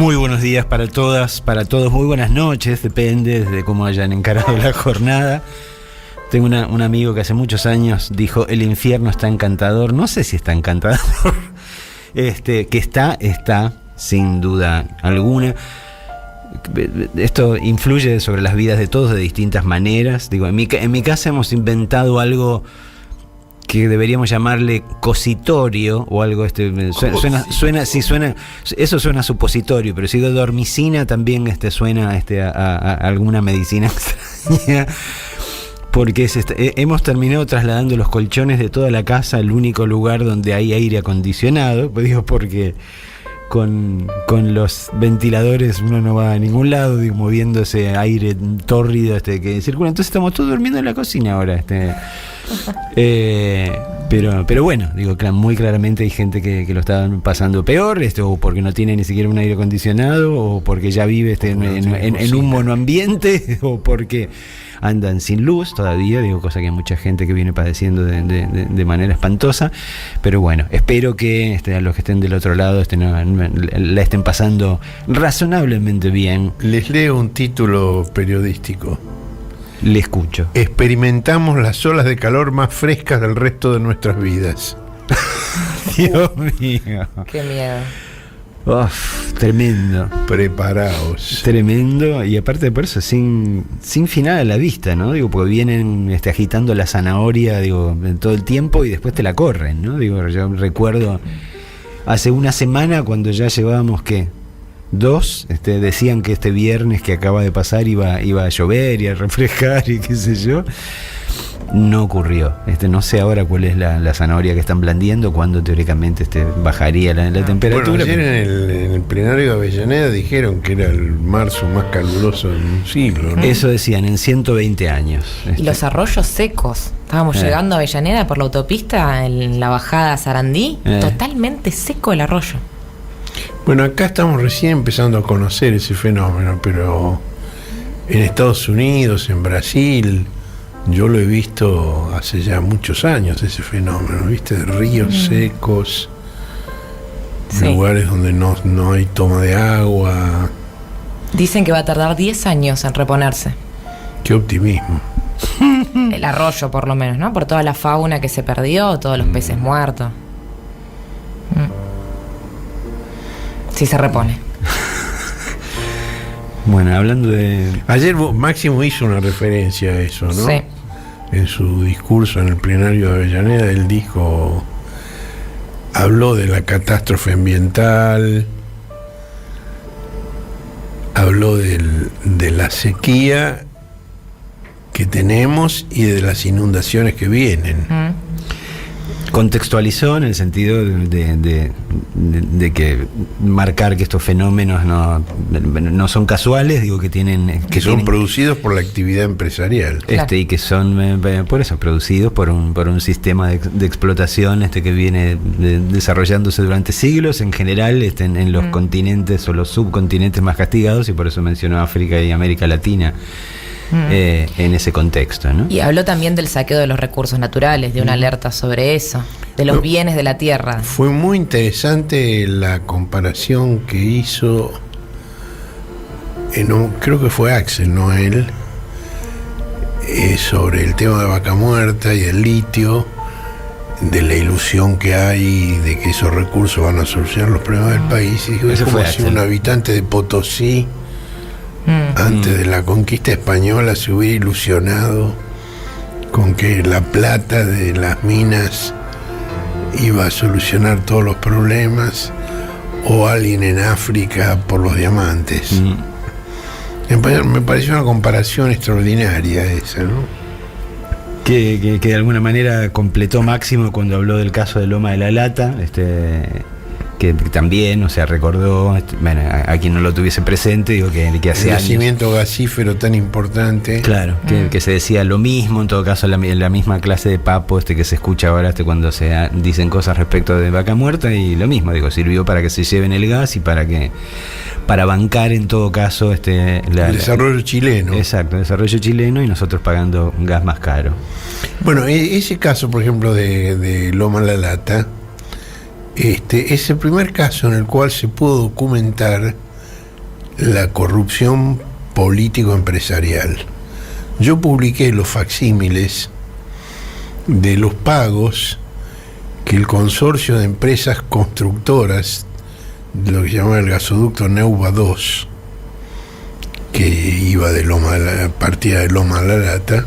Muy buenos días para todas, para todos, muy buenas noches, depende de cómo hayan encarado la jornada. Tengo un amigo que hace muchos años dijo: el infierno está encantador. No sé si está encantador, que está, sin duda alguna. Esto influye sobre las vidas de todos de distintas maneras. Digo, en mi casa hemos inventado algo que deberíamos llamarle cositorio o algo. Suena, eso suena a supositorio, pero si digo dormicina también suena a alguna medicina extraña, porque hemos terminado trasladando los colchones de toda la casa al único lugar donde hay aire acondicionado. Pues digo, porque con los ventiladores uno no va a ningún lado, digo, moviendo ese aire tórrido que circula. Entonces estamos todos durmiendo en la cocina ahora. Pero bueno, digo, muy claramente hay gente que lo está pasando peor, o porque no tiene ni siquiera un aire acondicionado, o porque ya vive en un monoambiente, o porque andan sin luz todavía, digo, cosa que hay mucha gente que viene padeciendo de manera espantosa. Pero bueno, espero que a los que estén del otro lado la estén pasando razonablemente bien. Les leo un título periodístico. Le escucho. Experimentamos las olas de calor más frescas del resto de nuestras vidas. Dios mío. Qué miedo. Uf, tremendo. Preparaos. Tremendo, y aparte por eso, sin final a la vista, ¿no? Digo, porque vienen agitando la zanahoria, digo, todo el tiempo y después te la corren, ¿no? Digo, yo recuerdo hace una semana cuando ya llevábamos, dos, decían que este viernes que acaba de pasar iba a llover y a refrescar y qué sé yo. No ocurrió. No sé ahora cuál es la zanahoria que están blandiendo, cuando teóricamente bajaría la temperatura. Bueno, ayer en el plenario de Avellaneda dijeron que era el marzo más caluroso en un siglo, ¿no? Eso decían, en 120 años. Y los arroyos secos. Estábamos llegando a Avellaneda por la autopista, en la bajada a Sarandí, totalmente seco el arroyo. Bueno, acá estamos recién empezando a conocer ese fenómeno, pero en Estados Unidos, en Brasil, yo lo he visto hace ya muchos años, ese fenómeno, ¿viste? De ríos secos, lugares donde no hay toma de agua. Dicen que va a tardar 10 años en reponerse. Qué optimismo. El arroyo, por lo menos, ¿no? Por toda la fauna que se perdió, todos los peces muertos. Sí se repone. Bueno, hablando de... Ayer Máximo hizo una referencia a eso, ¿no? Sí. En su discurso en el plenario de Avellaneda, él habló de la catástrofe ambiental, habló de la sequía que tenemos y de las inundaciones que vienen. Contextualizó en el sentido de que marcar que estos fenómenos no son casuales, digo, que son producidos por la actividad empresarial. Claro. Y que son por eso producidos por un sistema de explotación que viene desarrollándose durante siglos, en general en los continentes o los subcontinentes más castigados, y por eso mencionó África y América Latina. En ese contexto, ¿no? Y habló también del saqueo de los recursos naturales, de una alerta sobre eso, de los bienes de la tierra. Fue muy interesante la comparación que hizo, creo que fue Axel, no él, sobre el tema de Vaca Muerta y el litio, de la ilusión que hay de que esos recursos van a solucionar los problemas del país. Y dijo, es como si un habitante de Potosí, antes de la conquista española, se hubiera ilusionado con que la plata de las minas iba a solucionar todos los problemas, o alguien en África por los diamantes. Me pareció una comparación extraordinaria esa, ¿no? Que de alguna manera completó Máximo cuando habló del caso de Loma de la Lata, que también, recordó, a quien no lo tuviese presente, digo, que hace el años, yacimiento gasífero tan importante. Claro, que se decía lo mismo, en todo caso en la misma clase de papo que se escucha ahora cuando se dicen cosas respecto de Vaca Muerta, y lo mismo, sirvió para que se lleven el gas y para bancar en todo caso el desarrollo chileno. Exacto, el desarrollo chileno, y nosotros pagando gas más caro. Bueno, ese caso, por ejemplo, de Loma de la Lata, es el primer caso en el cual se pudo documentar la corrupción político-empresarial. Yo publiqué los facsímiles de los pagos que el consorcio de empresas constructoras, lo que se llama el gasoducto Neuva 2, que iba de partida de Loma a La Lata,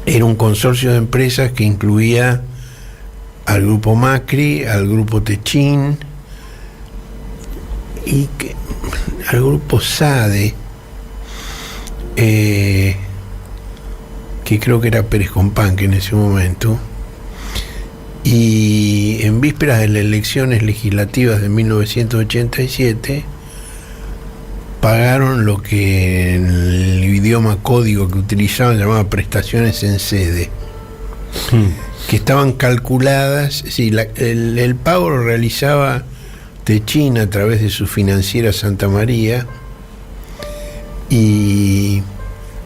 era un consorcio de empresas que incluía al grupo Macri, al grupo Techín y al grupo SADE, que creo que era Pérez Companque en ese momento. Y en vísperas de las elecciones legislativas de 1987 pagaron lo que en el idioma código que utilizaban llamaba prestaciones en sede, que estaban calculadas. Sí, el pago lo realizaba Techín a través de su financiera Santa María, y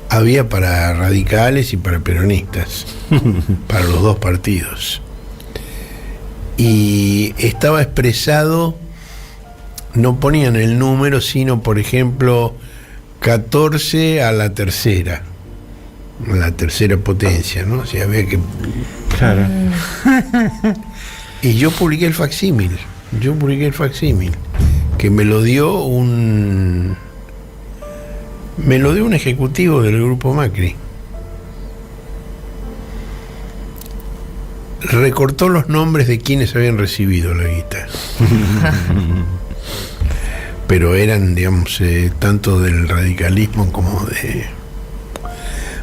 había para radicales y para peronistas, para los dos partidos. Y estaba expresado, no ponían el número, sino, por ejemplo, 14 a la tercera potencia, ¿no? O sea, había que... Claro. Y yo publiqué el facsímil, que me lo dio un ejecutivo del grupo Macri. Recortó los nombres de quienes habían recibido la guita. Pero eran, digamos, tanto del radicalismo como de...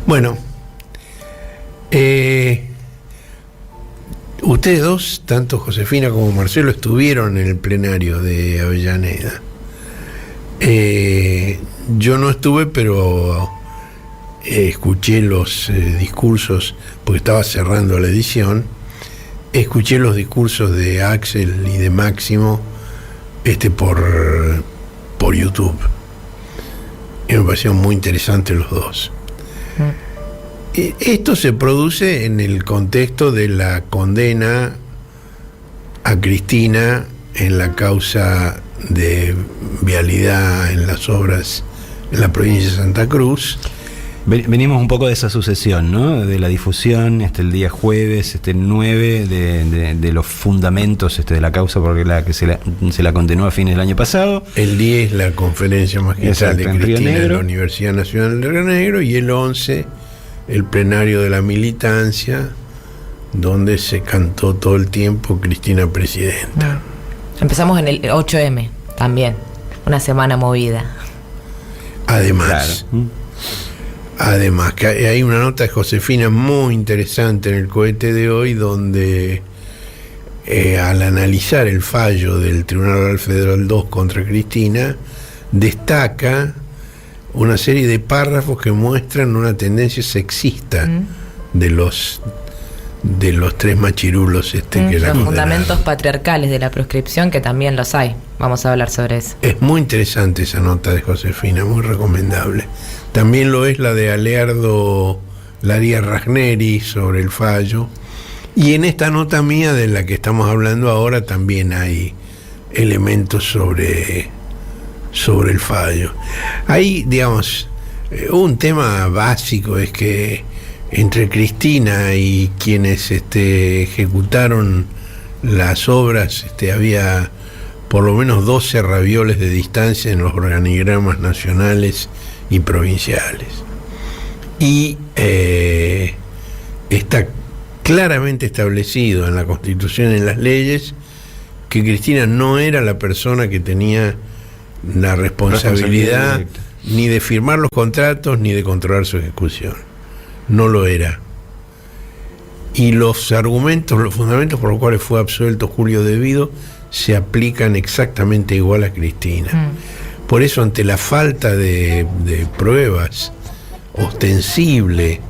Bueno, ustedes dos, tanto Josefina como Marcelo, estuvieron en el plenario de Avellaneda. Yo no estuve, pero escuché los discursos, porque estaba cerrando la edición. Escuché los discursos de Axel y de Máximo por YouTube. Y me parecieron muy interesantes los dos. Esto se produce en el contexto de la condena a Cristina en la causa de vialidad en las obras en la provincia de Santa Cruz. Venimos un poco de esa sucesión, ¿no? De la difusión el día jueves 9 de los fundamentos de la causa, porque se la condenó a fines del año pasado. El 10 la conferencia magistral de Cristina en la Universidad Nacional de Río Negro, y el 11 el plenario de la militancia, donde se cantó todo el tiempo Cristina presidenta. Empezamos en el 8M también, una semana movida. Además, que hay una nota de Josefina muy interesante en el cohete de hoy, donde al analizar el fallo del Tribunal Oral Federal 2 contra Cristina, destaca una serie de párrafos que muestran una tendencia sexista de los tres machirulos que la los fundamentos patriarcales de la proscripción, que también los hay. Vamos a hablar sobre eso. Es muy interesante esa nota de Josefina, muy recomendable. También lo es la de Aleardo Laría Ragneri sobre el fallo. Y en esta nota mía de la que estamos hablando ahora también hay elementos sobre el fallo. Ahí, digamos, un tema básico es que entre Cristina y quienes ejecutaron las obras había por lo menos 12 ravioles de distancia en los organigramas nacionales y provinciales. Y está claramente establecido en la Constitución y en las leyes que Cristina no era la persona que tenía la responsabilidad ni de firmar los contratos ni de controlar su ejecución. No lo era. Y los fundamentos por los cuales fue absuelto Julio De Vido se aplican exactamente igual a Cristina. Por eso, ante la falta de pruebas ostensible,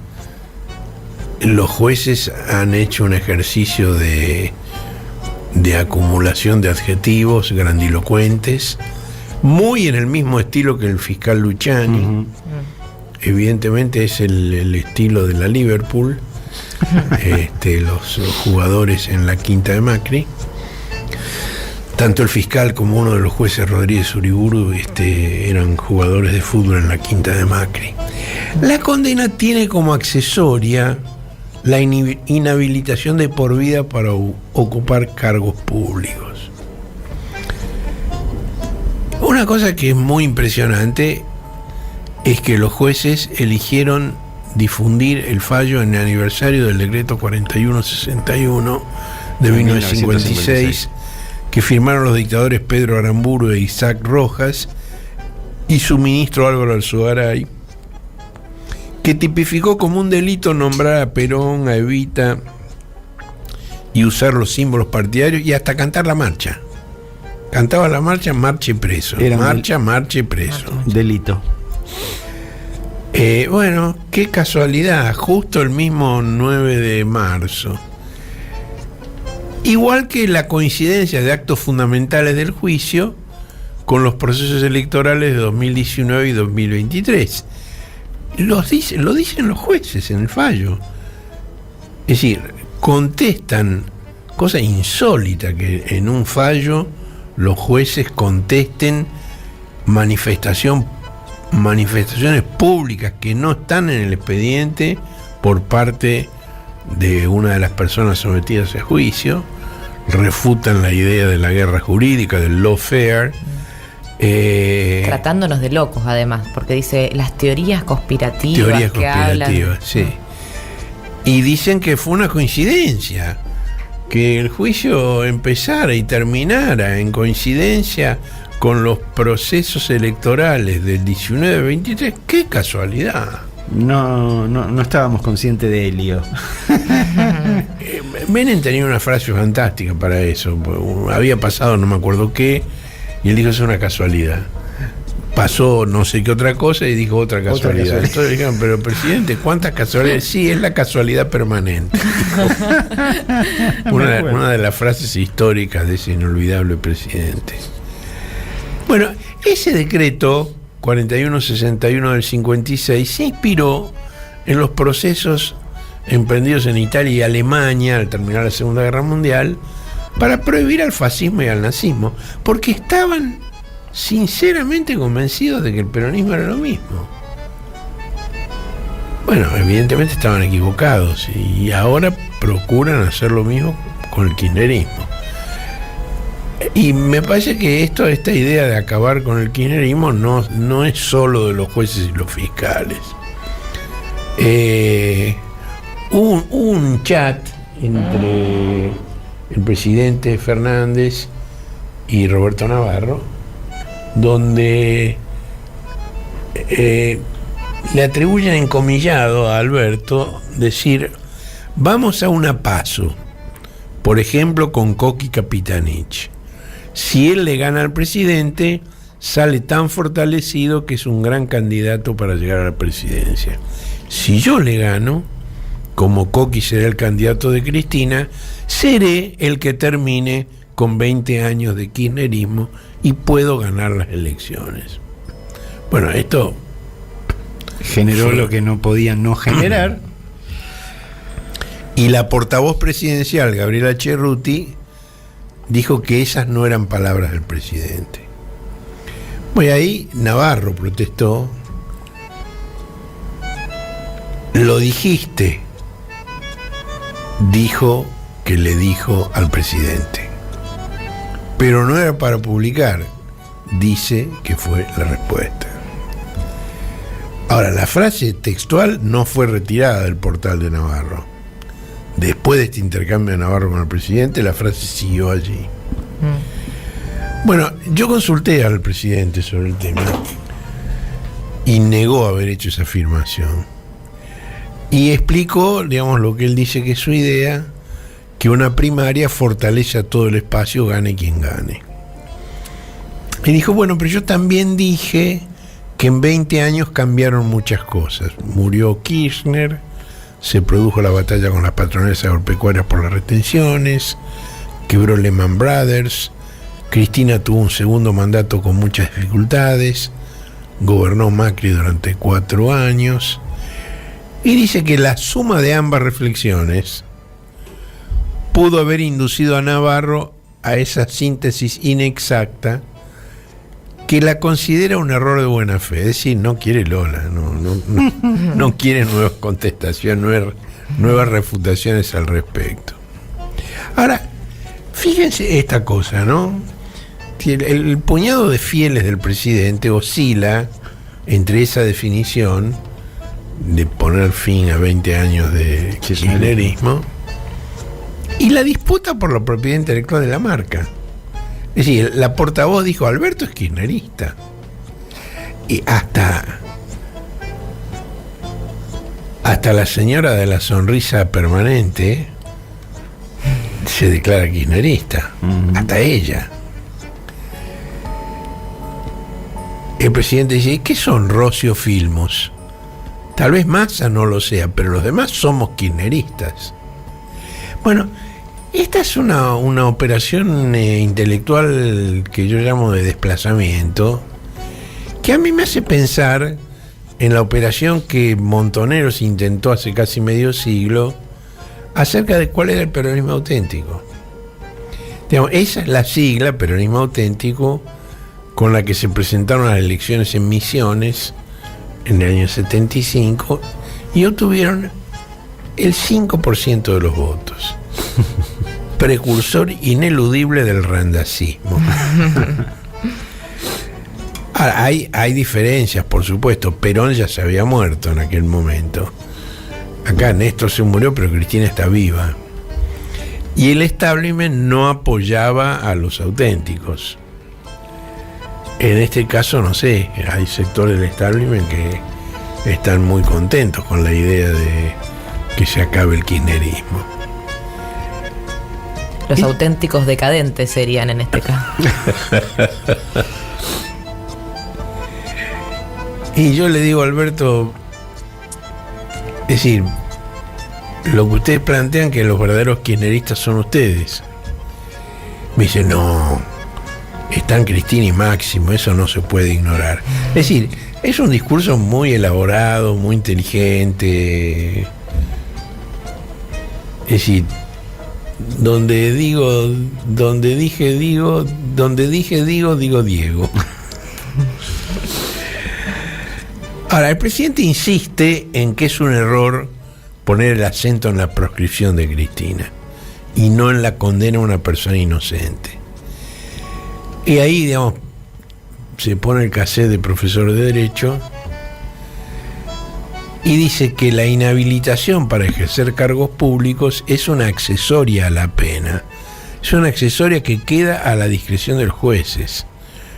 los jueces han hecho un ejercicio de acumulación de adjetivos grandilocuentes, muy en el mismo estilo que el fiscal Luciani. Evidentemente es el estilo de la Liverpool, los jugadores en la quinta de Macri. Tanto el fiscal como uno de los jueces, Rodríguez Uriburu, eran jugadores de fútbol en la quinta de Macri. La condena tiene como accesoria la inhabilitación de por vida para ocupar cargos públicos. Una cosa que es muy impresionante es que los jueces eligieron difundir el fallo en el aniversario del decreto 4161 de 1956 que firmaron los dictadores Pedro Aramburu e Isaac Rojas y su ministro Álvaro Alzogaray, que tipificó como un delito nombrar a Perón, a Evita y usar los símbolos partidarios y hasta cantar la marcha. Cantaba la marcha, marche preso. Marche preso. Delito. Bueno, qué casualidad, justo el mismo 9 de marzo. Igual que la coincidencia de actos fundamentales del juicio con los procesos electorales de 2019 y 2023. Lo dicen los jueces en el fallo. Es decir, contestan, cosa insólita que en un fallo los jueces contesten manifestaciones públicas que no están en el expediente por parte de una de las personas sometidas a juicio, refutan la idea de la guerra jurídica, del lawfare. Tratándonos de locos, además, porque dice las teorías conspirativas. Teorías conspirativas, sí. Y dicen que fue una coincidencia, que el juicio empezara y terminara en coincidencia con los procesos electorales del 19-23. ¡Qué casualidad! No estábamos conscientes de ello. Menem tenía una frase fantástica para eso. Había pasado no me acuerdo qué, y él dijo, es una casualidad. Pasó no sé qué otra cosa y dijo otra casualidad. Entonces dijeron, pero presidente, ¿cuántas casualidades? Sí, es la casualidad permanente. Una de las frases históricas de ese inolvidable presidente. Bueno, ese decreto 4161 del 56 se inspiró en los procesos emprendidos en Italia y Alemania al terminar la Segunda Guerra Mundial para prohibir al fascismo y al nazismo, porque estaban sinceramente convencidos de que el peronismo era lo mismo. Bueno, evidentemente estaban equivocados y ahora procuran hacer lo mismo con el kirchnerismo. Y me parece que esta idea de acabar con el kirchnerismo no es solo de los jueces y los fiscales. Hubo un chat entre el presidente Fernández y Roberto Navarro, donde le atribuyen encomillado a Alberto decir, vamos a una PASO, por ejemplo con Coqui Capitanich. Si él le gana al presidente, sale tan fortalecido que es un gran candidato para llegar a la presidencia. Si yo le gano, como Coqui será el candidato de Cristina, seré el que termine con 20 años de kirchnerismo y puedo ganar las elecciones. Bueno, esto generó lo que no podían no generar. Y la portavoz presidencial, Gabriela Cerruti, dijo que esas no eran palabras del presidente. Bueno, ahí Navarro protestó. Lo dijiste, dijo que le dijo al presidente. Pero no era para publicar, dice que fue la respuesta. Ahora, la frase textual no fue retirada del portal de Navarro. Después de este intercambio de Navarro con el presidente, la frase siguió allí. Bueno, yo consulté al presidente sobre el tema y negó haber hecho esa afirmación. Y explicó, digamos, lo que él dice que es su idea, que una primaria fortalece a todo el espacio, gane quien gane. Y dijo, bueno, pero yo también dije que en 20 años cambiaron muchas cosas. Murió Kirchner, se produjo la batalla con las patronales agropecuarias por las retenciones, quebró Lehman Brothers, Cristina tuvo un segundo mandato con muchas dificultades, gobernó Macri durante 4 años, y dice que la suma de ambas reflexiones pudo haber inducido a Navarro a esa síntesis inexacta que la considera un error de buena fe. Es decir, no quiere Lola, no quiere nuevas contestaciones, nuevas refutaciones al respecto. Ahora, fíjense esta cosa, ¿no? El puñado de fieles del presidente oscila entre esa definición de poner fin a 20 años de kirchnerismo y la disputa por la propiedad intelectual de la marca. Es decir, la portavoz dijo: Alberto es kirchnerista. Y hasta la señora de la sonrisa permanente se declara kirchnerista. Hasta ella. El presidente dice: ¿qué son Rocio Filmos? Tal vez Massa no lo sea, pero los demás somos kirchneristas. Bueno, esta es una operación intelectual que yo llamo de desplazamiento, que a mí me hace pensar en la operación que Montoneros intentó hace casi medio siglo acerca de cuál era el peronismo auténtico. Digamos, esa es la sigla, peronismo auténtico, con la que se presentaron a las elecciones en Misiones en el año 75 y obtuvieron el 5% de los votos. Precursor ineludible del randacismo. Ahora, hay diferencias, por supuesto. Perón ya se había muerto en aquel momento. Acá Néstor se murió, pero Cristina está viva. Y el establishment no apoyaba a los auténticos. En este caso, no sé, hay sectores del establishment que están muy contentos con la idea de que se acabe el kirchnerismo. Los auténticos decadentes serían en este caso. Y yo le digo a Alberto, es decir, lo que ustedes plantean, que los verdaderos kirchneristas son ustedes. Me dice: no, están Cristina y Máximo, eso no se puede ignorar. Es decir, es un discurso muy elaborado, muy inteligente. Es decir, donde digo Diego. Ahora, el presidente insiste en que es un error poner el acento en la proscripción de Cristina y no en la condena a una persona inocente. Y ahí, digamos, se pone el cassette de profesor de Derecho y dice que la inhabilitación para ejercer cargos públicos es una accesoria a la pena. Es una accesoria que queda a la discreción de los jueces.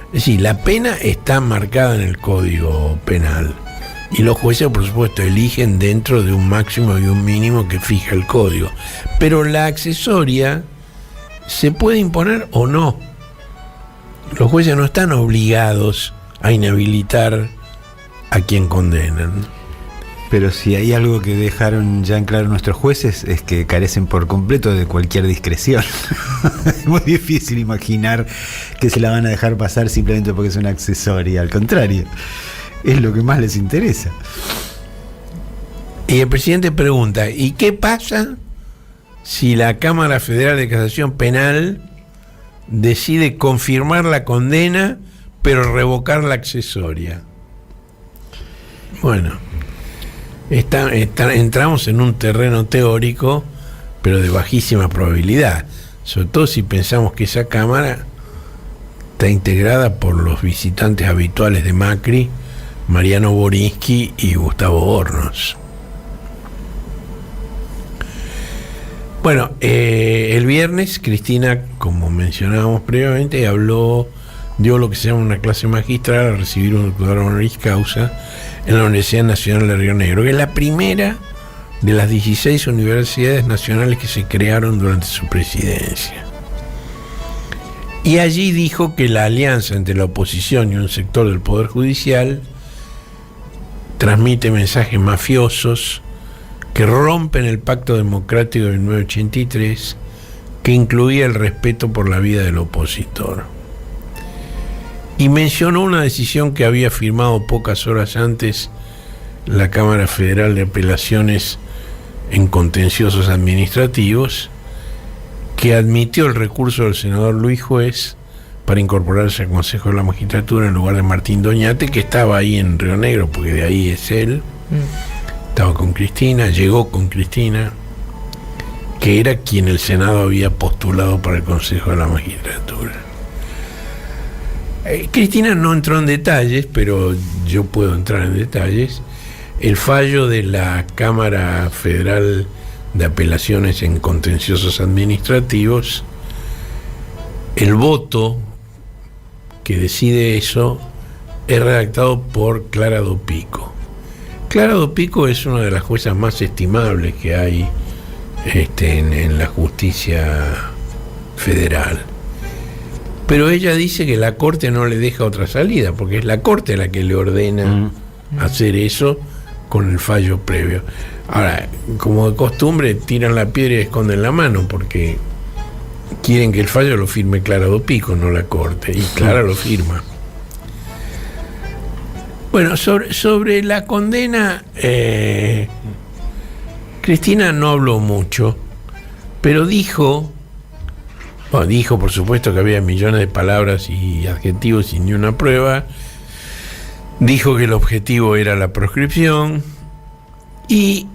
Es decir, la pena está marcada en el Código Penal y los jueces, por supuesto, eligen dentro de un máximo y un mínimo que fija el Código. Pero la accesoria se puede imponer o no. Los jueces no están obligados a inhabilitar a quien condenan. Pero si hay algo que dejaron ya en claro nuestros jueces es que carecen por completo de cualquier discreción. Es muy difícil imaginar que se la van a dejar pasar simplemente porque es una accesoria. Al contrario, es lo que más les interesa. Y el presidente pregunta: ¿y qué pasa si la Cámara Federal de Casación Penal decide confirmar la condena pero revocar la accesoria? Bueno, entramos en un terreno teórico, pero de bajísima probabilidad, sobre todo si pensamos que esa Cámara está integrada por los visitantes habituales de Macri, Mariano Borinsky y Gustavo Hornos. Bueno, el viernes Cristina, como mencionábamos previamente, dio lo que se llama una clase magistral a recibir un doctorado honoris causa en la Universidad Nacional de Río Negro, que es la primera de las 16 universidades nacionales que se crearon durante su presidencia. Y allí dijo que la alianza entre la oposición y un sector del Poder Judicial transmite mensajes mafiosos que rompen el pacto democrático del 1983, que incluía el respeto por la vida del opositor. Y mencionó una decisión que había firmado pocas horas antes la Cámara Federal de Apelaciones en Contenciosos Administrativos, que admitió el recurso del senador Luis Juez para incorporarse al Consejo de la Magistratura en lugar de Martín Doñate, que estaba ahí en Río Negro, porque de ahí es él. Estaba con Cristina, llegó con Cristina, que era quien el Senado había postulado para el Consejo de la Magistratura. Cristina no entró en detalles, pero yo puedo entrar en detalles. El fallo de la Cámara Federal de Apelaciones en Contenciosos Administrativos, el voto que decide eso es redactado por Clara Dopico. Clara Dopico es una de las juezas más estimables que hay en la justicia federal. Pero ella dice que la Corte no le deja otra salida, porque es la Corte la que le ordena hacer eso con el fallo previo. Ahora, como de costumbre, tiran la piedra y esconden la mano, porque quieren que el fallo lo firme Clara Dopico, no la Corte, y Clara lo firma. Bueno, sobre la condena, Cristina no habló mucho, pero dijo por supuesto que había millones de palabras y adjetivos y ni una prueba. Dijo que el objetivo era la proscripción y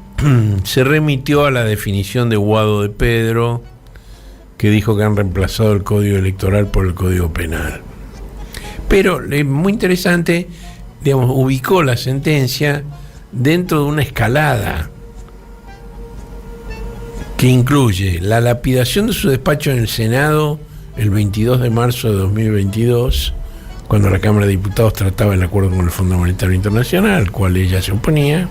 se remitió a la definición de Guado de Pedro, que dijo que han reemplazado el Código Electoral por el Código Penal. Pero, muy interesante, digamos, ubicó la sentencia dentro de una escalada que incluye la lapidación de su despacho en el Senado el 22 de marzo de 2022, cuando la Cámara de Diputados trataba el acuerdo con el Fondo Monetario Internacional, al cual ella se oponía,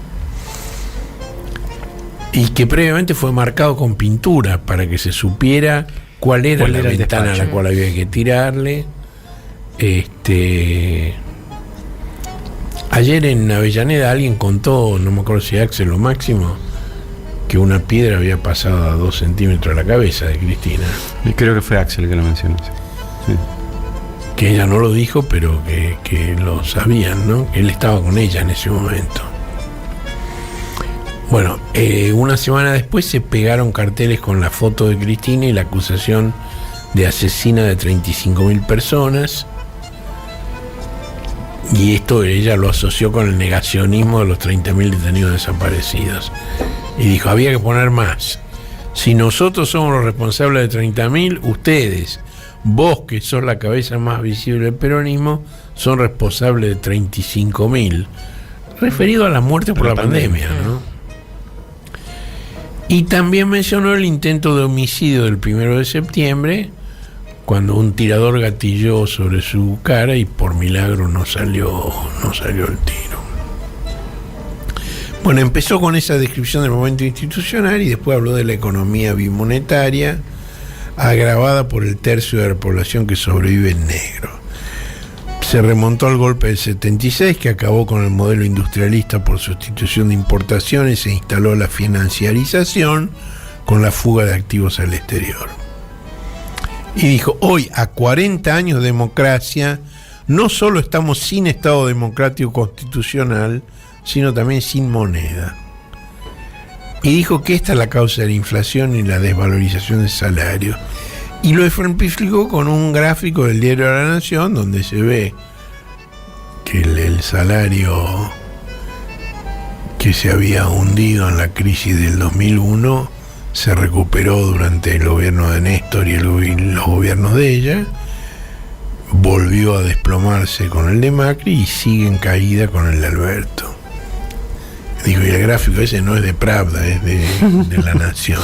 y que previamente fue marcado con pintura para que se supiera cuál era la ventana a la cual había que tirarle. Ayer en Avellaneda alguien contó, no me acuerdo si Axel o Máximo, que una piedra había pasado a 2 centímetros de la cabeza de Cristina. Y creo que fue Axel que lo mencionó. Sí. Que ella no lo dijo, pero que lo sabían, ¿no? Que él estaba con ella en ese momento. Bueno, una semana después se pegaron carteles con la foto de Cristina y la acusación de asesina de 35.000 personas. Y esto ella lo asoció con el negacionismo de los 30.000 detenidos desaparecidos. Y dijo, había que poner más. Si nosotros somos los responsables de 30.000, ustedes, vos que sos la cabeza más visible del peronismo, son responsables de 35.000. Referido a la muerte por la pandemia, ¿no? Y también mencionó el intento de homicidio del 1 de septiembre, cuando un tirador gatilló sobre su cara y por milagro no salió el tiro. Bueno, empezó con esa descripción del momento institucional y después habló de la economía bimonetaria, agravada por el tercio de la población que sobrevive en negro. Se remontó al golpe del 76, que acabó con el modelo industrialista por sustitución de importaciones e instaló la financiarización con la fuga de activos al exterior. Y dijo, hoy, a 40 años de democracia, no solo estamos sin Estado democrático constitucional, sino también sin moneda. Y dijo que esta es la causa de la inflación y la desvalorización del salario. Y lo ejemplificó con un gráfico del Diario de la Nación, donde se ve que el salario que se había hundido en la crisis del 2001 se recuperó durante el gobierno de Néstor y los gobiernos de ella, volvió a desplomarse con el de Macri y sigue en caída con el de Alberto. Digo, y el gráfico ese no es de Pravda, es de La Nación.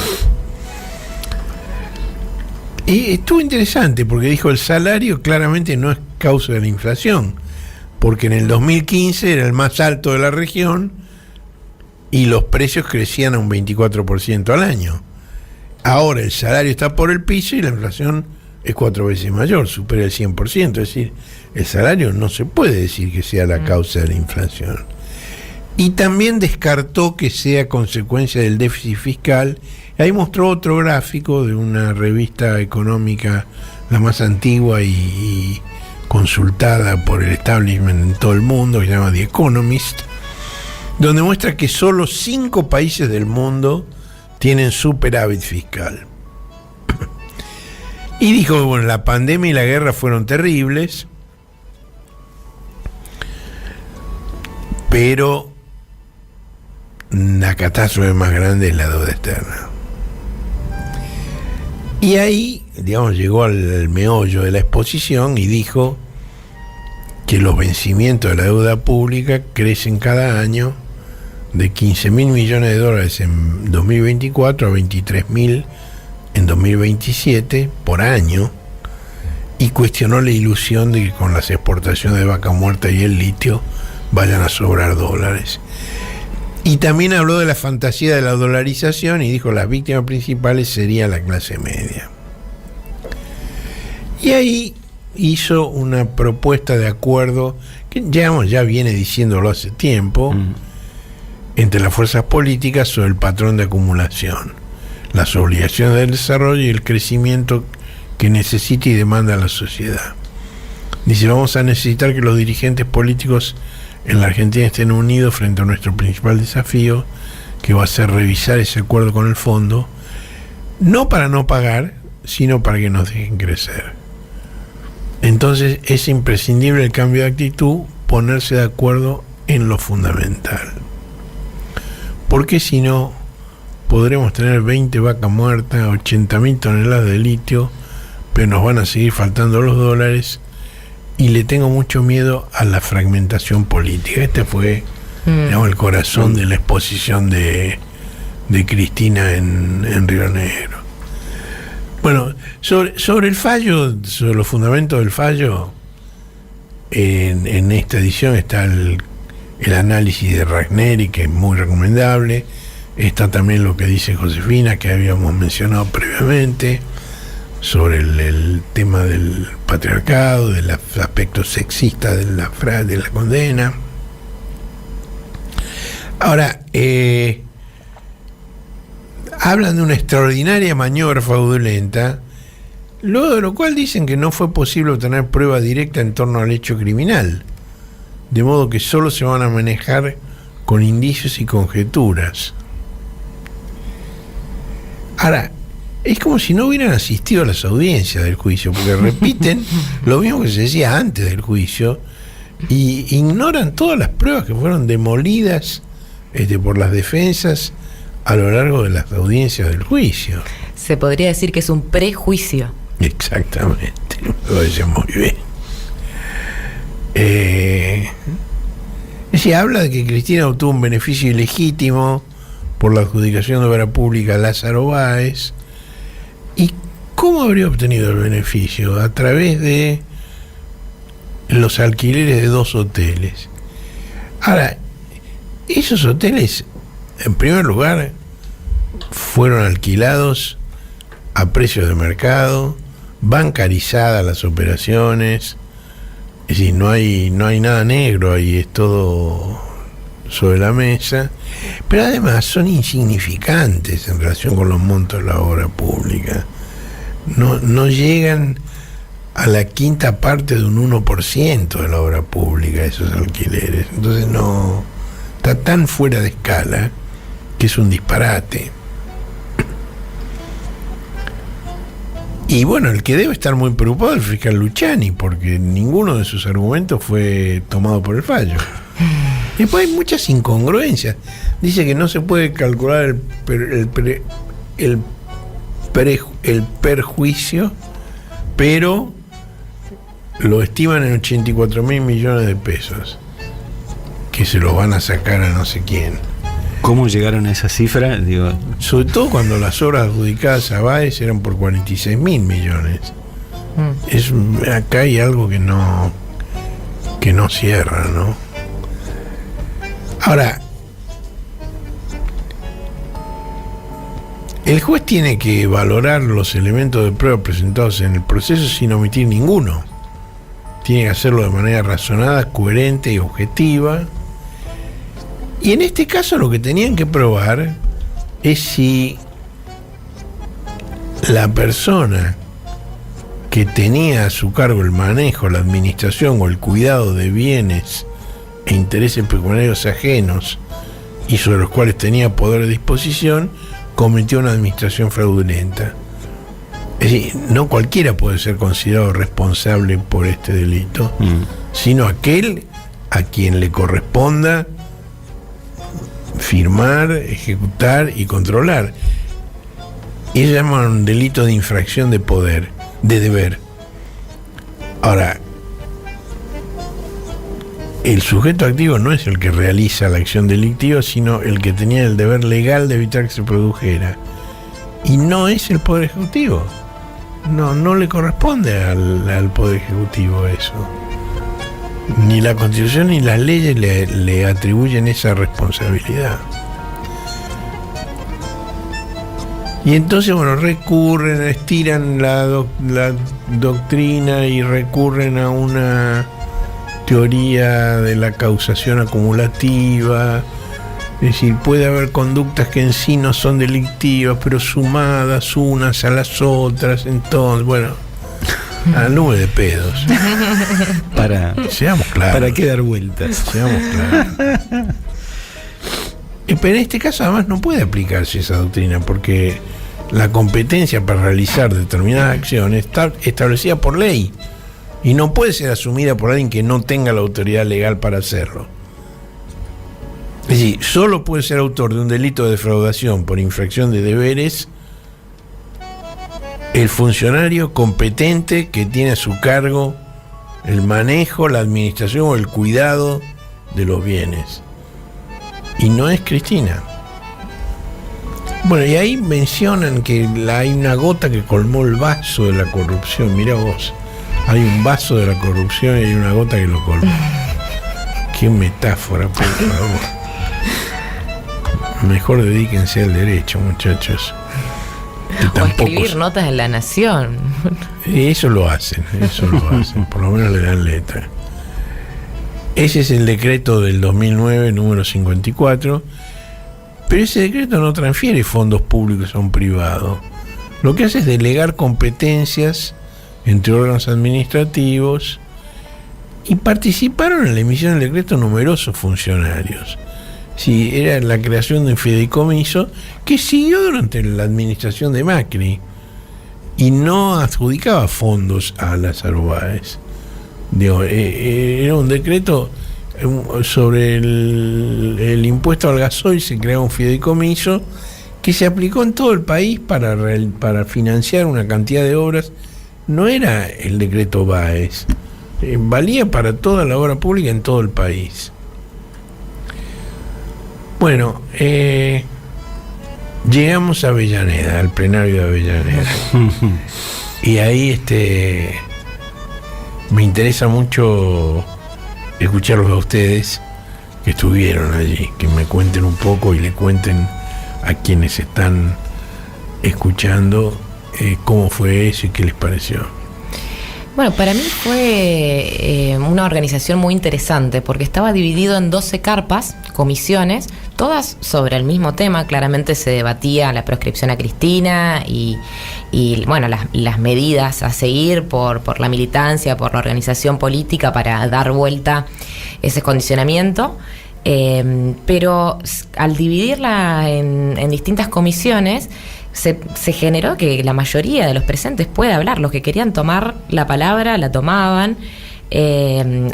Y estuvo interesante porque dijo, el salario claramente no es causa de la inflación, porque en el 2015 era el más alto de la región y los precios crecían a un 24% al año. Ahora el salario está por el piso y la inflación es 4 veces mayor, supera el 100%. Es decir, el salario no se puede decir que sea la causa de la inflación. Y también descartó que sea consecuencia del déficit fiscal. Ahí mostró otro gráfico de una revista económica, la más antigua y consultada por el establishment en todo el mundo, que se llama The Economist, donde muestra que solo 5 países del mundo tienen superávit fiscal. Y dijo, bueno, la pandemia y la guerra fueron terribles, pero la catástrofe más grande es la deuda externa. Y ahí, digamos, llegó al meollo de la exposición y dijo que los vencimientos de la deuda pública crecen cada año de 15.000 millones de dólares en 2024 a 23.000 en 2027 por año, y cuestionó la ilusión de que con las exportaciones de vaca muerta y el litio vayan a sobrar dólares. Y también habló de la fantasía de la dolarización y dijo las víctimas principales sería la clase media. Y ahí hizo una propuesta de acuerdo que ya viene diciéndolo hace tiempo, entre las fuerzas políticas sobre el patrón de acumulación, las obligaciones del desarrollo y el crecimiento que necesita y demanda la sociedad. Dice, vamos a necesitar que los dirigentes políticos en la Argentina estén unidos frente a nuestro principal desafío, que va a ser revisar ese acuerdo con el fondo, no para no pagar, sino para que nos dejen crecer. Entonces es imprescindible el cambio de actitud, ponerse de acuerdo en lo fundamental. Porque si no, podremos tener 20 vacas muertas, 80.000 toneladas de litio, pero nos van a seguir faltando los dólares, y le tengo mucho miedo a la fragmentación política. Este fue, digamos, el corazón de la exposición de Cristina en Río Negro. Bueno, sobre el fallo, sobre los fundamentos del fallo, en esta edición está el análisis de Ragneri, que es muy recomendable. Está también lo que dice Josefina, que habíamos mencionado previamente, sobre el tema del patriarcado, de los aspectos sexistas de la condena. Ahora, hablan de una extraordinaria maniobra fraudulenta, luego de lo cual dicen que no fue posible obtener prueba directa en torno al hecho criminal, de modo que solo se van a manejar con indicios y conjeturas. Ahora, es como si no hubieran asistido a las audiencias del juicio, porque repiten lo mismo que se decía antes del juicio y ignoran todas las pruebas que fueron demolidas por las defensas a lo largo de las audiencias del juicio. Se podría decir que es un prejuicio. Exactamente, lo decía muy bien. Se habla de que Cristina obtuvo un beneficio ilegítimo por la adjudicación de obra pública a Lázaro Báez. ¿Y cómo habría obtenido el beneficio? A través de los alquileres de 2 hoteles. Ahora, esos hoteles, en primer lugar, fueron alquilados a precios de mercado, bancarizadas las operaciones, es decir, no hay nada negro ahí, es todo sobre la mesa, pero además son insignificantes en relación con los montos de la obra pública. No llegan a la quinta parte de un 1% de la obra pública esos alquileres. Entonces no está tan fuera de escala que es un disparate. Y bueno, el que debe estar muy preocupado es el fiscal Luciani, porque ninguno de sus argumentos fue tomado por el fallo. Después hay muchas incongruencias. Dice que no se puede calcular el perjuicio, pero lo estiman en 84.000 millones de pesos, que se los van a sacar a no sé quién. ¿Cómo llegaron a esa cifra? Digo, sobre todo cuando las obras adjudicadas a Báez eran por 46.000 millones. Acá hay algo que no cierra, ¿no? Ahora, el juez tiene que valorar los elementos de prueba presentados en el proceso sin omitir ninguno. Tiene que hacerlo de manera razonada, coherente y objetiva. Y en este caso lo que tenían que probar es si la persona que tenía a su cargo el manejo, la administración o el cuidado de bienes e intereses pecuniarios ajenos y sobre los cuales tenía poder de disposición, cometió una administración fraudulenta. Es Es decir, no cualquiera puede ser considerado responsable por este delito, sino aquel a quien le corresponda firmar, ejecutar y controlar. Y se llama un delito de infracción de poder, de deber. Ahora, el sujeto activo no es el que realiza la acción delictiva, sino el que tenía el deber legal de evitar que se produjera. Y no es el Poder Ejecutivo. No le corresponde al Poder Ejecutivo eso. Ni la Constitución ni las leyes le atribuyen esa responsabilidad. Y entonces, bueno, recurren, estiran la doctrina y recurren a una teoría de la causación acumulativa. Es decir, puede haber conductas que en sí no son delictivas, pero sumadas unas a las otras, entonces, bueno, a la nube de pedos. Seamos claros. ¿Para qué dar vueltas? Seamos claros. Pero en este caso además no puede aplicarse esa doctrina, porque la competencia para realizar determinadas acciones está establecida por ley y no puede ser asumida por alguien que no tenga la autoridad legal para hacerlo. Es decir, solo puede ser autor de un delito de defraudación por infracción de deberes el funcionario competente que tiene a su cargo el manejo, la administración o el cuidado de los bienes. Y no es Cristina. Bueno, y ahí mencionan que hay una gota que colmó el vaso de la corrupción. Mirá vos, hay un vaso de la corrupción y hay una gota que lo colmó. Qué metáfora, por favor. Mejor dedíquense al derecho, muchachos. O escribir notas en La Nación. Eso lo hacen, por lo menos le dan letra. Ese es el decreto del 2009, número 54, pero ese decreto no transfiere fondos públicos a un privado. Lo que hace es delegar competencias entre órganos administrativos, y participaron en la emisión del decreto numerosos funcionarios. Sí, era la creación de un fideicomiso que siguió durante la administración de Macri y no adjudicaba fondos a Lázaro Báez. Era un decreto sobre el impuesto al gasoil. Se creó un fideicomiso que se aplicó en todo el país para financiar una cantidad de obras. No era el decreto Báez, valía para toda la obra pública en todo el país. Bueno, llegamos a Avellaneda, al plenario de Avellaneda. Y ahí me interesa mucho escucharlos a ustedes que estuvieron allí, que me cuenten un poco y le cuenten a quienes están escuchando cómo fue eso y qué les pareció. Bueno, para mí fue una organización muy interesante porque estaba dividido en 12 carpas, comisiones, todas sobre el mismo tema. Claramente se debatía la proscripción a Cristina y bueno, las medidas a seguir por la militancia, por la organización política para dar vuelta ese condicionamiento. Pero al dividirla en distintas comisiones, se generó que la mayoría de los presentes puede hablar. Los que querían tomar la palabra la tomaban.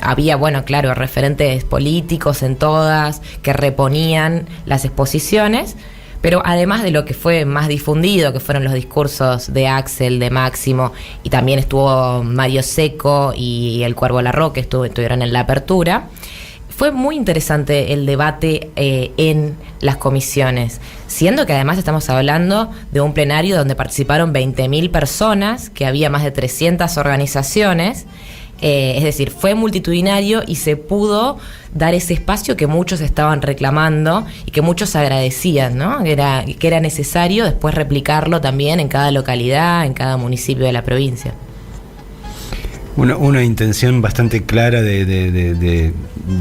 Había, bueno, claro, referentes políticos en todas que reponían las exposiciones, pero además de lo que fue más difundido, que fueron los discursos de Axel, de Máximo, y también estuvo Mario Secco y el Cuervo Larroque, estuvieron en la apertura. Fue muy interesante el debate en las comisiones, siendo que además estamos hablando de un plenario donde participaron 20.000 personas, que había más de 300 organizaciones, es decir, fue multitudinario y se pudo dar ese espacio que muchos estaban reclamando y que muchos agradecían, ¿no? Que era necesario después replicarlo también en cada localidad, en cada municipio de la provincia. Una intención bastante clara de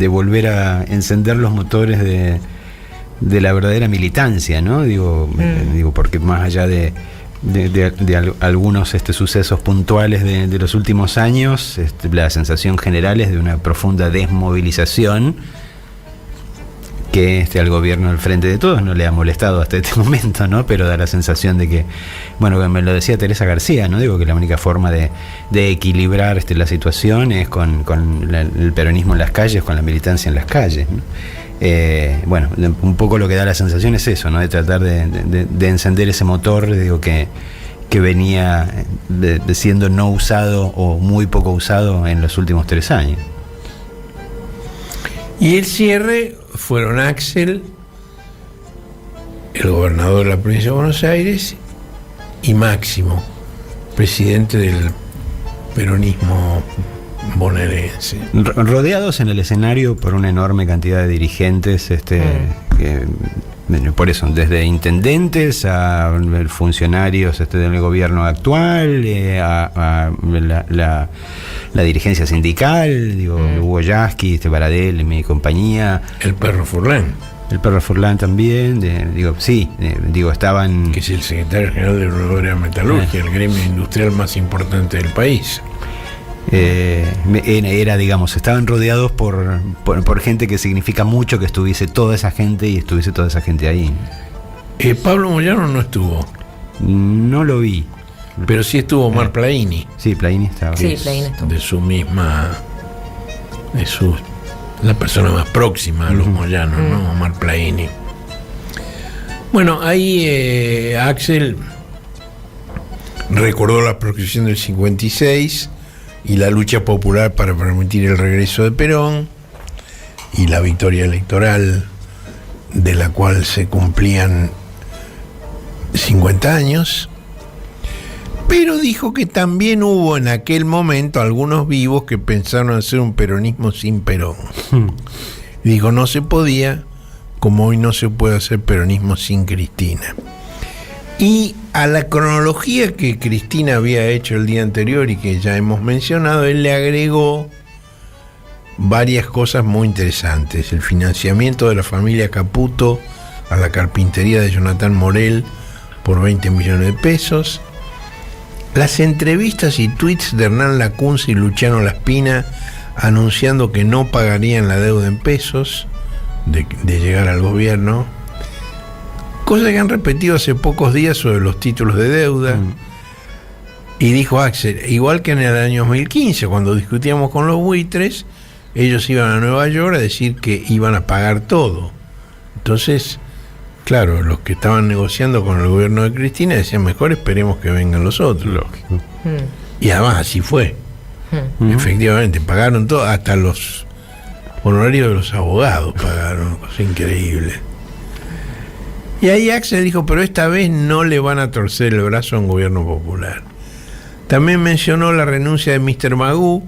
volver a encender los motores de la verdadera militancia, ¿no? Digo, porque más allá de algunos sucesos puntuales de los últimos años, la sensación general es de una profunda desmovilización que al gobierno del Frente de Todos no le ha molestado hasta este momento, ¿no? Pero da la sensación de que, bueno, me lo decía Teresa García, ¿no? Digo que la única forma de equilibrar la situación es con el peronismo en las calles, con la militancia en las calles, ¿no? Bueno, un poco lo que da la sensación es eso, ¿no? De tratar de encender ese motor, digo, que venía siendo no usado o muy poco usado en los últimos 3 años. Y el cierre fueron Axel, el gobernador de la provincia de Buenos Aires, y Máximo, presidente del peronismo bonaerense. Rodeados en el escenario por una enorme cantidad de dirigentes, por eso, desde intendentes a funcionarios del gobierno actual, a la dirigencia sindical, digo, Hugo Yasky, Baradel, mi compañía. El perro Furlan. El perro Furlan también, estaban... Que es el secretario general de la Metalurgia, el gremio industrial más importante del país. Estaban rodeados por gente que significa mucho que estuviese toda esa gente y estuviese toda esa gente ahí. Pablo Moyano no estuvo. No lo vi. Pero sí estuvo Omar Plaini. Sí, Plaini estaba. Sí, Plaini estuvo. De su misma... la persona más próxima a los Moyanos, ¿no? Omar Plaini. Bueno, ahí Axel recordó la proscripción del 56 y la lucha popular para permitir el regreso de Perón y la victoria electoral de la cual se cumplían 50 años, pero dijo que también hubo en aquel momento algunos vivos que pensaron hacer un peronismo sin Perón. Dijo, no se podía, como hoy no se puede hacer peronismo sin Cristina. Y a la cronología que Cristina había hecho el día anterior y que ya hemos mencionado, él le agregó varias cosas muy interesantes. El financiamiento de la familia Caputo a la carpintería de Jonathan Morel por 20 millones de pesos. Las entrevistas y tweets de Hernán Lacunza y Luciano Laspina anunciando que no pagarían la deuda en pesos de llegar al gobierno. Cosa que han repetido hace pocos días sobre los títulos de deuda. Y dijo Axel, igual que en el año 2015, cuando discutíamos con los buitres, ellos iban a Nueva York a decir que iban a pagar todo. Entonces, claro, los que estaban negociando con el gobierno de Cristina decían, mejor esperemos que vengan los otros. Lógico. Y además así fue. Efectivamente, pagaron todo, hasta los honorarios de los abogados pagaron, cosa increíble. Y ahí Axel dijo, pero esta vez no le van a torcer el brazo a un gobierno popular. También mencionó la renuncia de Mr. Magoo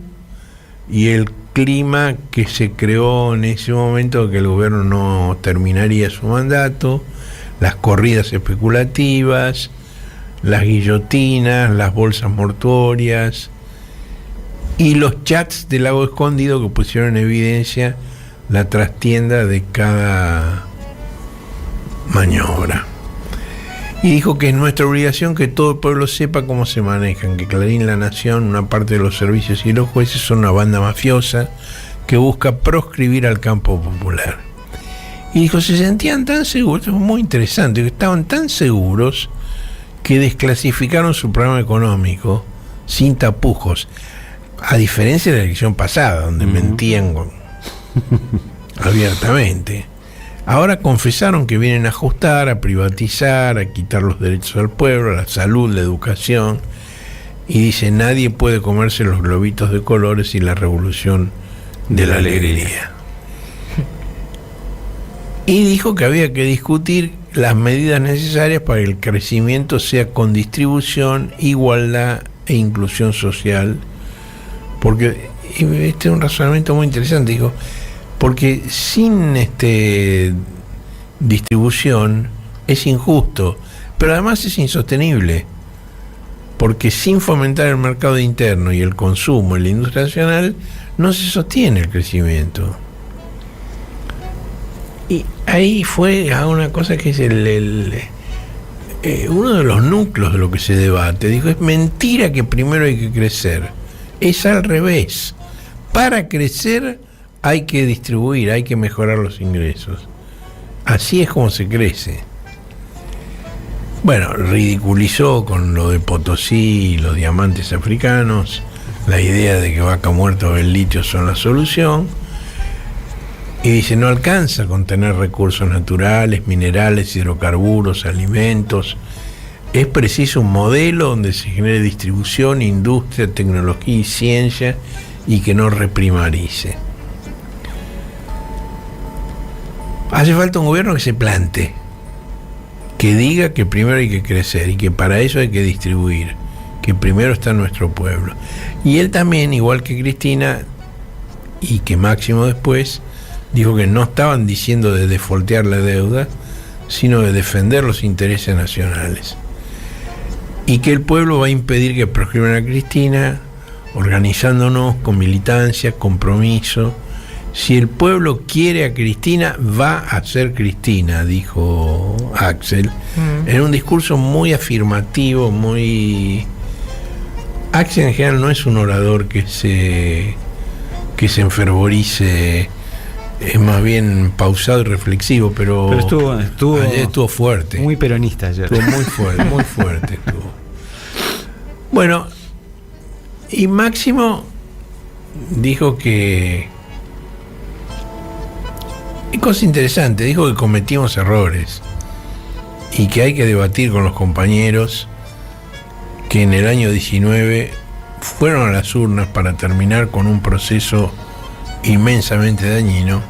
y el clima que se creó en ese momento, que el gobierno no terminaría su mandato, las corridas especulativas, las guillotinas, las bolsas mortuorias y los chats del Lago Escondido que pusieron en evidencia la trastienda de cada maniobra. Y dijo que es nuestra obligación que todo el pueblo sepa cómo se manejan, que Clarín, La Nación, una parte de los servicios y los jueces son una banda mafiosa que busca proscribir al campo popular. Y dijo, se sentían tan seguros, esto es muy interesante, que estaban tan seguros que desclasificaron su programa económico sin tapujos, a diferencia de la elección pasada, donde mentían abiertamente. Ahora confesaron que vienen a ajustar, a privatizar, a quitar los derechos al pueblo, a la salud, la educación. Y dice, nadie puede comerse los globitos de colores y la revolución de la alegría. Y dijo que había que discutir las medidas necesarias para que el crecimiento sea con distribución, igualdad e inclusión social. Porque este es un razonamiento muy interesante, dijo, porque sin distribución es injusto, pero además es insostenible, porque sin fomentar el mercado interno y el consumo en la industria nacional no se sostiene el crecimiento. Y ahí fue a una cosa que es uno de los núcleos de lo que se debate. Dijo, es mentira que primero hay que crecer, es al revés. Para crecer hay que distribuir, hay que mejorar los ingresos. así es como se crece. Bueno, ridiculizó con lo de Potosí y los diamantes africanos, la idea de que Vaca Muerta o el litio son la solución. Y dice, no alcanza con tener recursos naturales, minerales, hidrocarburos, alimentos. Es preciso un modelo donde se genere distribución, industria, tecnología y ciencia y que no reprimarice. Hace falta un gobierno que se plante, que diga que primero hay que crecer y que para eso hay que distribuir, que primero está nuestro pueblo. Y él también, igual que Cristina, y que Máximo después, dijo que no estaban diciendo de defoltear la deuda, sino de defender los intereses nacionales. Y que el pueblo va a impedir que proscriban a Cristina, organizándonos con militancia, compromiso. Si el pueblo quiere a Cristina, va a ser Cristina, dijo Axel, en un discurso muy afirmativo, muy... Axel en general no es un orador que se enfervorice, es más bien pausado y reflexivo, pero ayer estuvo fuerte. Muy peronista ayer. Estuvo muy fuerte estuvo. Bueno, y Máximo dijo que... Y cosa interesante, dijo que cometimos errores y que hay que debatir con los compañeros que en el año 19 fueron a las urnas para terminar con un proceso inmensamente dañino.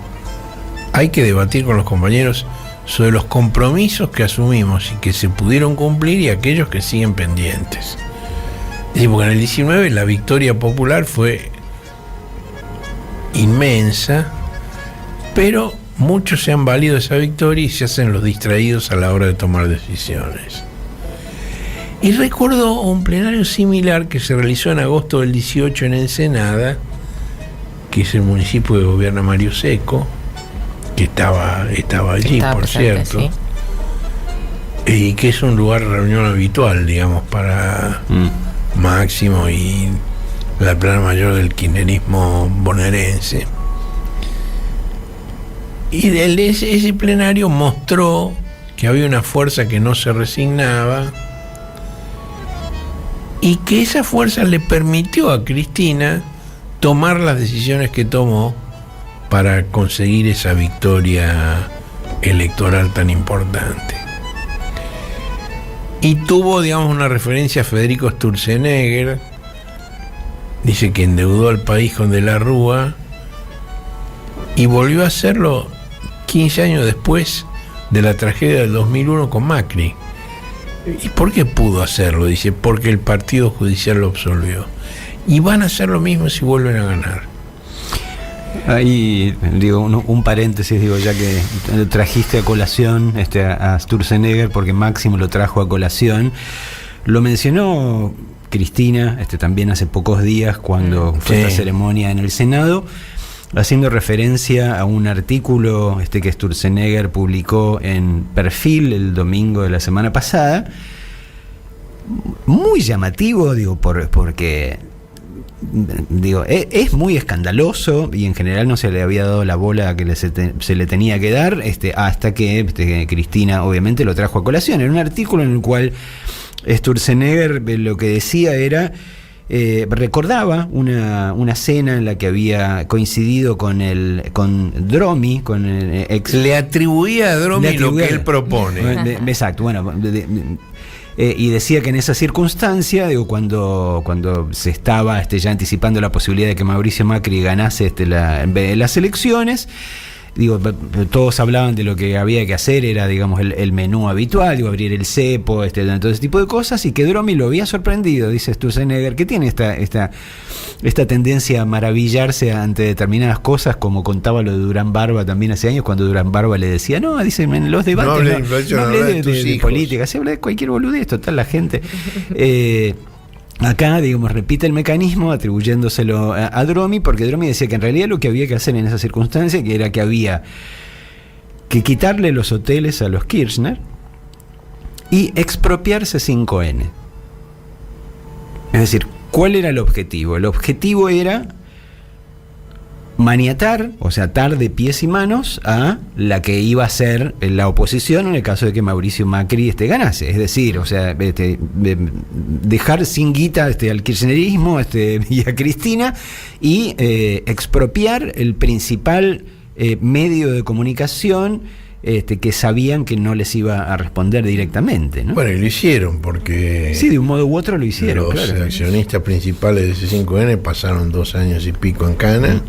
Hay que debatir con los compañeros sobre los compromisos que asumimos y que se pudieron cumplir y aquellos que siguen pendientes. Es decir, porque en el 19 la victoria popular fue inmensa, pero muchos se han valido de esa victoria y se hacen los distraídos a la hora de tomar decisiones. Y recuerdo un plenario similar que se realizó en agosto del 18 en Ensenada, que es el municipio que gobierna Mario Seco, que estaba allí, por presente, cierto, sí. Y que es un lugar de reunión habitual, digamos, para Máximo y la plana mayor del kirchnerismo bonaerense. Y ese plenario mostró que había una fuerza que no se resignaba y que esa fuerza le permitió a Cristina tomar las decisiones que tomó para conseguir esa victoria electoral tan importante. Y tuvo, digamos, una referencia a Federico Sturzenegger, dice que endeudó al país con De la Rúa y volvió a hacerlo 15 años después de la tragedia del 2001 con Macri. ¿Y por qué pudo hacerlo? Dice, porque el partido judicial lo absolvió. Y van a hacer lo mismo si vuelven a ganar. Ahí digo un paréntesis, digo, ya que trajiste a colación a Sturzenegger, porque Máximo lo trajo a colación. Lo mencionó Cristina también hace pocos días cuando fue esta ceremonia en el Senado, haciendo referencia a un artículo que Sturzenegger publicó en Perfil el domingo de la semana pasada, muy llamativo, digo, porque digo, es muy escandaloso y en general no se le había dado la bola que se le tenía que dar, hasta que Cristina obviamente lo trajo a colación. Era un artículo en el cual Sturzenegger lo que decía era... recordaba una cena en la que había coincidido con Dromi, con el ex... Le atribuía a Dromi lo que él propone. Exacto, bueno, y decía que en esa circunstancia, digo, cuando se estaba ya anticipando la posibilidad de que Mauricio Macri ganase las elecciones, digo, todos hablaban de lo que había que hacer, era, digamos, el menú habitual, digo, abrir el cepo, todo ese tipo de cosas, y que Dromi lo había sorprendido, dice Sturzenegger, que tiene esta tendencia a maravillarse ante determinadas cosas, como contaba lo de Durán Barba también hace años, cuando Durán Barba le decía, no, dicen, en los debates no hablé de política, se habla de cualquier boludez, total, la gente... Acá, digamos, repite el mecanismo atribuyéndoselo a Dromi, porque Dromi decía que en realidad lo que había que hacer en esa circunstancia que era que había que quitarle los hoteles a los Kirchner y expropiarse 5N. Es decir, ¿cuál era el objetivo? El objetivo era maniatar, o sea, atar de pies y manos a la que iba a ser la oposición en el caso de que Mauricio Macri ganase. Es decir, o sea, dejar sin guita al kirchnerismo y a Cristina y expropiar el principal medio de comunicación que sabían que no les iba a responder directamente, ¿no? Bueno, y lo hicieron porque... Sí, de un modo u otro lo hicieron. Los accionistas principales de C5N pasaron 2 años y pico en cana.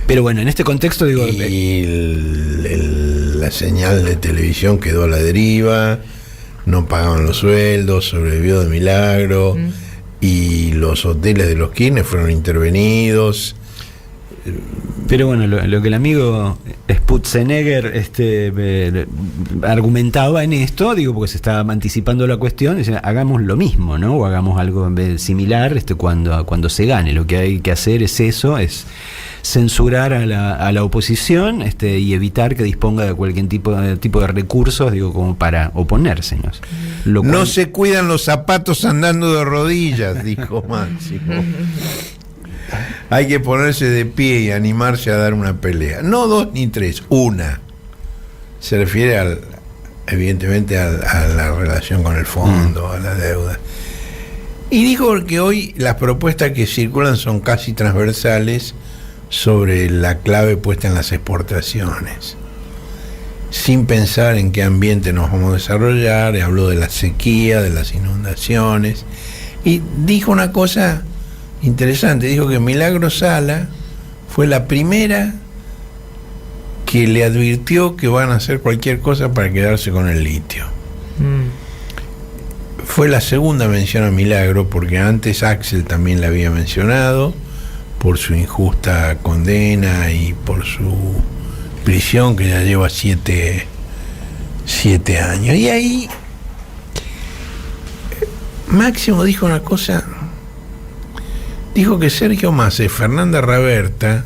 Pero bueno, en este contexto digo... Y la señal de televisión quedó a la deriva, no pagaban los sueldos, sobrevivió de milagro, y los hoteles de los Kirchner fueron intervenidos. Pero bueno, lo que el amigo Sputzenegger argumentaba en esto, digo, porque se estaba anticipando la cuestión, decía, hagamos lo mismo, ¿no? O hagamos algo similar cuando se gane. Lo que hay que hacer es eso, es censurar a la oposición y evitar que disponga de cualquier tipo de recursos, digo, como para oponerse, ¿no? No se cuidan los zapatos andando de rodillas, dijo Máximo. Hay que ponerse de pie y animarse a dar una pelea. No 2 ni 3, una. Se refiere evidentemente a la relación con el fondo, a la deuda. Y dijo que hoy las propuestas que circulan son casi transversales sobre la clave puesta en las exportaciones. Sin pensar en qué ambiente nos vamos a desarrollar, habló de la sequía, de las inundaciones. Y dijo una cosa interesante, dijo que Milagro Sala fue la primera que le advirtió que van a hacer cualquier cosa para quedarse con el litio. Fue la segunda mención a Milagro, porque antes Axel también la había mencionado por su injusta condena y por su prisión, que ya lleva 7 años. Y ahí Máximo dijo una cosa. Dijo que Sergio Massa y Fernanda Raberta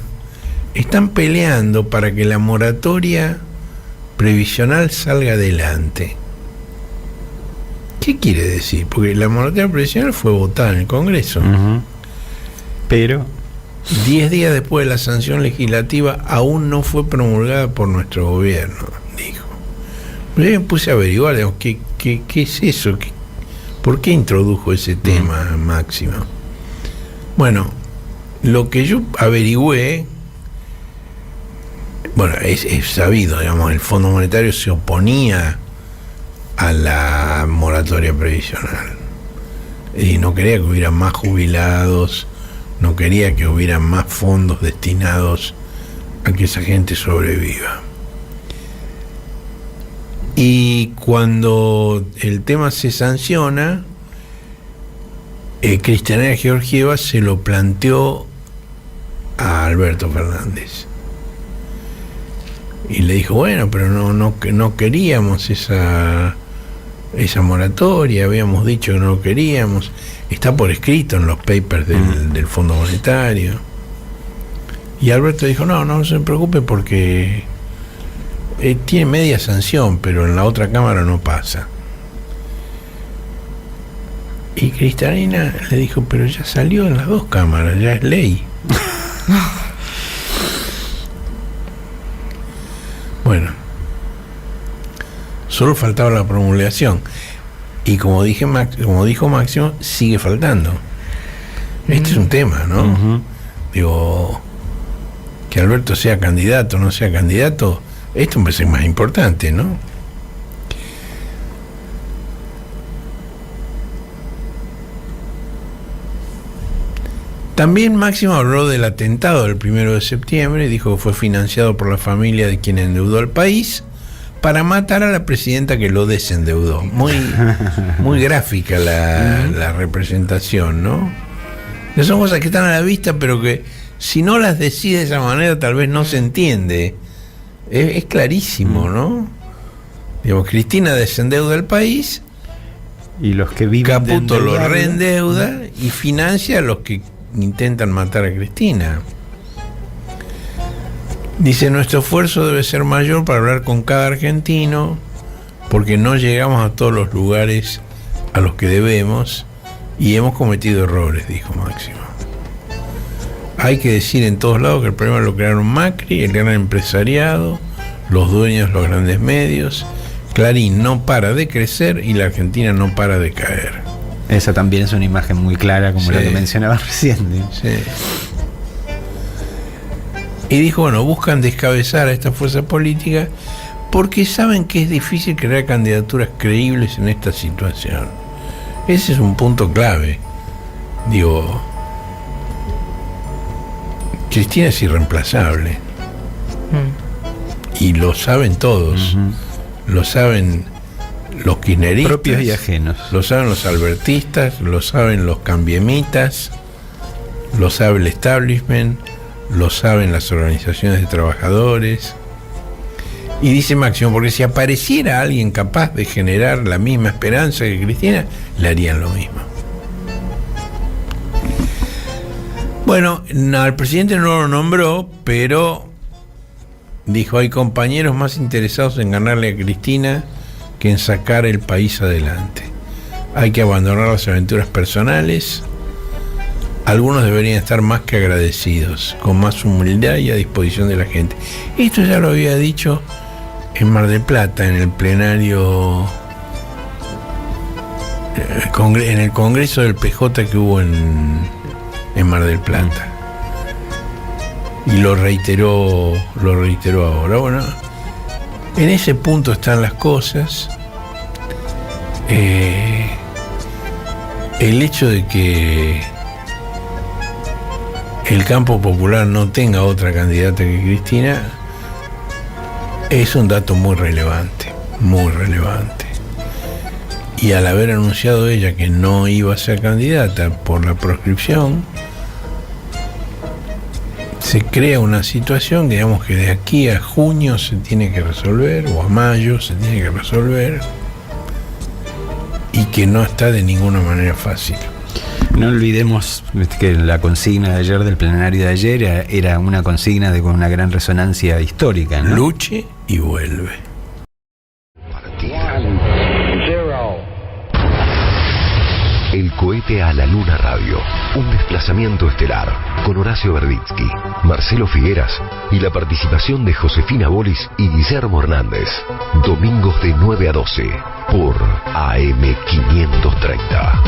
están peleando para que la moratoria previsional salga adelante. ¿Qué quiere decir? Porque la moratoria previsional fue votada en el Congreso. Pero 10 días después de la sanción legislativa aún no fue promulgada por nuestro gobierno, dijo. Yo me puse a averiguar, digamos, ¿qué es eso? ¿Por qué introdujo ese tema, Máximo? Bueno, lo que yo averigüé, bueno, es sabido, digamos, el Fondo Monetario se oponía a la moratoria previsional y no quería que hubiera más jubilados, no quería que hubiera más fondos destinados a que esa gente sobreviva. Y cuando el tema se sanciona, Cristina Georgieva se lo planteó a Alberto Fernández y le dijo, bueno, pero no queríamos esa moratoria, habíamos dicho que no lo queríamos, está por escrito en los papers del Fondo Monetario. Y Alberto dijo, no se preocupe porque tiene media sanción, pero en la otra cámara no pasa. Y Cristalina le dijo, pero ya salió en las 2 cámaras, ya es ley. Bueno, solo faltaba la promulgación. Y como dijo Máximo, sigue faltando. Este es un tema, ¿no? Digo, que Alberto sea candidato o no sea candidato, esto me parece más importante, ¿no? También Máximo habló del atentado del 1 de septiembre, dijo que fue financiado por la familia de quien endeudó al país para matar a la presidenta que lo desendeudó. Muy gráfica la representación, ¿no? Que son cosas que están a la vista, pero que si no las decide de esa manera tal vez no se entiende. Es clarísimo, ¿no? Digamos, Cristina desendeuda al país, y los que viven Caputo lo reendeuda y financia a los que intentan matar a Cristina. Dice, nuestro esfuerzo debe ser mayor para hablar con cada argentino, porque no llegamos a todos los lugares a los que debemos y hemos cometido errores, dijo Máximo. hay que decir en todos lados que el problema lo crearon Macri, el gran empresariado, los dueños de los grandes medios. Clarín no para de crecer y la Argentina no para de caer. Esa también es una imagen muy clara, como la que mencionaba recién. Sí. Y dijo, bueno, buscan descabezar a esta fuerza política porque saben que es difícil crear candidaturas creíbles en esta situación. Ese es un punto clave. Digo, Cristina es irreemplazable. Y lo saben todos. Lo saben los kirchneristas, propios y ajenos. Lo saben los albertistas, lo saben los cambiemitas, lo sabe el establishment, lo saben las organizaciones de trabajadores. Y dice Máximo, porque si apareciera alguien capaz de generar la misma esperanza que Cristina, le harían lo mismo. Bueno, no, el presidente no lo nombró, pero dijo, hay compañeros más interesados en ganarle a Cristina que en sacar el país adelante. Hay que abandonar las aventuras personales. Algunos deberían estar más que agradecidos, con más humildad y a disposición de la gente. Esto ya lo había dicho en Mar del Plata, en el plenario, en el congreso del PJ que hubo en Mar del Plata. Y lo reiteró ahora. Bueno, en ese punto están las cosas. El hecho de que el campo popular no tenga otra candidata que Cristina es un dato muy relevante, muy relevante. Y al haber anunciado ella que no iba a ser candidata por la proscripción, se crea una situación, digamos, que de aquí a junio se tiene que resolver, o a mayo se tiene que resolver, y que no está de ninguna manera fácil. No olvidemos que la consigna de ayer, del plenario de ayer, era una consigna con una gran resonancia histórica, ¿no? Luche y vuelve. El cohete a la Luna Radio. Un desplazamiento estelar con Horacio Verditsky, Marcelo Figueras y la participación de Josefina Bolis y Guillermo Hernández. Domingos de 9 a 12 por AM 530.